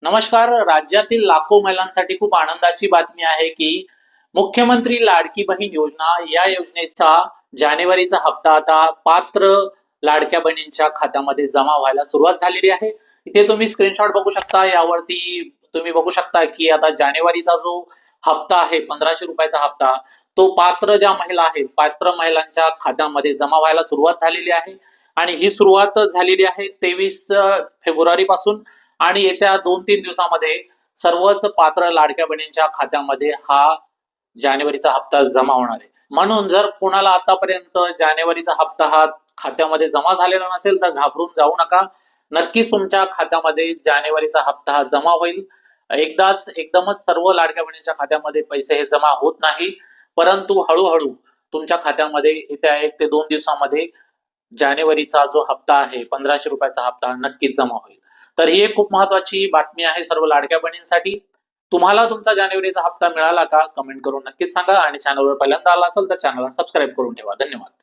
नमस्कार. राज्यातील लाखो महिलांसाठी खूप आनंदाची बातमी आहे की मुख्यमंत्री लाडकी बहीण योजना या योजनेचा जानेवारीचा हप्ता आता पात्र लाडक्या बहिणींच्या खात्यामध्ये जमा व्हायला सुरुवात झालेली आहे. इथे तुम्ही स्क्रीनशॉट बघू शकता. यावरती तुम्ही बघू शकता की आता जानेवारीचा जो हप्ता आहे 1500 रुपयाचा हप्ता, तो पात्र ज्या महिला आहेत, पात्र महिलांच्या खात्यामध्ये जमा व्हायला सुरुवात झालेली आहे. आणि ही सुरुवात झालेली आहे 23 फेब्रुवारी पासून. आणि येत्या 2-3 दिवसामध्ये सर्वच पात्र लाडक्या बहिणींच्या खात्यामध्ये हा जानेवारीचा हप्ता जमा होणार आहे. म्हणून जर कोणाला आतापर्यंत जानेवारीचा हप्ता हा खात्यामध्ये जमा झालेला नसेल तर घाबरून जाऊ नका. नक्कीच तुमच्या खात्यामध्ये जानेवारीचा हप्ता हा जमा होईल. एकदाच एकदमच सर्व लाडक्या बहिणींच्या खात्यामध्ये पैसे हे जमा होत नाही, परंतु हळूहळू तुमच्या खात्यामध्ये येत्या 1 ते 2 दिवसामध्ये जानेवारीचा जो हप्ता आहे 1500 रुपयाचा हप्ता नक्कीच जमा होईल. तर ही एक खूप महत्वाची बातमी आहे सर्व लाडक्या बहिणींसाठी. तुम्हाला तुमचा जानेवारीचा हप्ता मिळाला का? कमेंट करून नक्कीच सांगा आणि चॅनलवर पहिल्यांदा आला असेल तर चॅनलला सबस्क्राईब करून ठेवा. धन्यवाद.